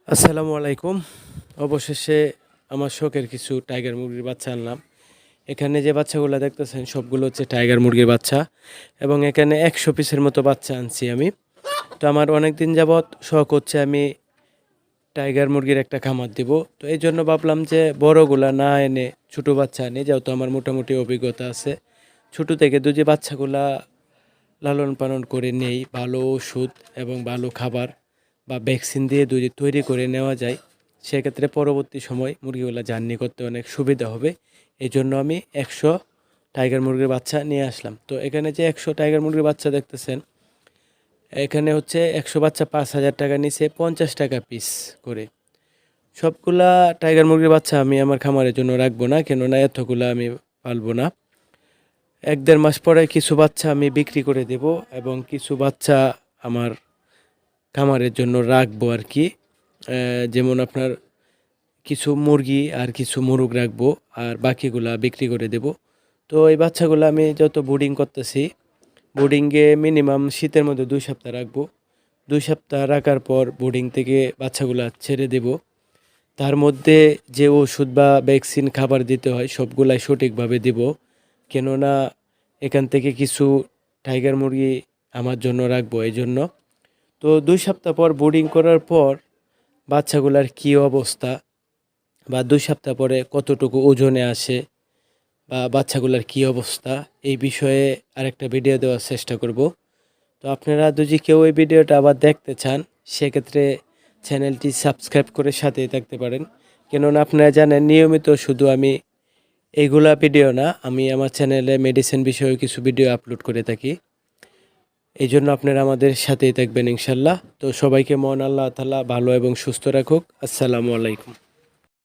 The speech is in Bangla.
আসসালামু আলাইকুম। অবশেষে আমার শখের কিছু টাইগার মুরগির বাচ্চা আনলাম। এখানে যে বাচ্চাগুলো দেখতেছেন সবগুলো হচ্ছে টাইগার মুরগির বাচ্চা এবং এখানে 100 পিসের মতো বাচ্চা আনছি আমি। তো আমার অনেক দিন যাবৎ শখ হচ্ছে আমি টাইগার মুরগির একটা খামার দিব। তো এই জন্য ভাবলাম যে বড়গুলা না এনে ছোটো বাচ্চা আনি, যেহেতু আমার মোটামুটি অভিজ্ঞতা আছে। ছোটো থেকে যে বাচ্চাগুলা লালন পালন করে নেই, ভালো ওষুধ এবং ভালো খাবার বা ভ্যাকসিন দিয়ে যদি তৈরি করে নেওয়া যায়, সেক্ষেত্রে পরবর্তী সময় মুরগিগুলো জার্নি করতে অনেক সুবিধা হবে। এই জন্য আমি 100 টাইগার মুরগির বাচ্চা নিয়ে আসলাম। তো এখানে যে 100 টাইগার মুরগির বাচ্চা দেখতেছেন, এখানে হচ্ছে 100 বাচ্চা 5,000 টাকা নিচে 50 টাকা পিস করে। সবগুলা টাইগার মুরগির বাচ্চা আমি আমার খামারের জন্য রাখবো না, কেননা এতগুলা আমি পালবো না। 1-1.5 মাস পরে কিছু বাচ্চা আমি বিক্রি করে দেব এবং কিছু বাচ্চা আমার খামারের জন্য রাখবো আর কি। যেমন আপনার কিছু মুরগি আর কিছু মুরগ রাখবো, আর বাকিগুলা বিক্রি করে দেব। তো এই বাচ্চাগুলো আমি যত বোর্ডিং করতেছি, বোর্ডিংয়ে মিনিমাম শীতের মধ্যে 2 সপ্তাহ রাখবো। 2 সপ্তাহ রাখার পর বোর্ডিং থেকে বাচ্চাগুলা ছেড়ে দেব। তার মধ্যে যে ওষুধ বা ভ্যাকসিন খাবার দিতে হয় সবগুলাই সঠিকভাবে দেব, কেননা এখান থেকে কিছু টাইগার মুরগি আমার জন্য রাখবো এই জন্য। তো 2 সপ্তাহ পর বোর্ডিং করার পর বাচ্চাগুলার কী অবস্থা বা 2 সপ্তাহ পরে কতটুকু ওজনে আসে বা বাচ্চাগুলার কী অবস্থা, এই বিষয়ে আরেকটা ভিডিও দেওয়ার চেষ্টা করব। তো আপনারা যদি কেউ এই ভিডিওটা আবার দেখতে চান, সেক্ষেত্রে চ্যানেলটি সাবস্ক্রাইব করে সাথেই থাকতে পারেন। কেননা আপনারা জানেন নিয়মিত শুধু আমি এইগুলা ভিডিও না, আমি আমার চ্যানেলে মেডিসিন বিষয়েও কিছু ভিডিও আপলোড করে থাকি। এই জন্য আপনারা আমাদের সাথেই থাকবেন ইনশাল্লাহ। তো সবাইকে মহান আল্লাহ তাআলা ভালো এবং সুস্থ রাখুক। আসসালামু আলাইকুম।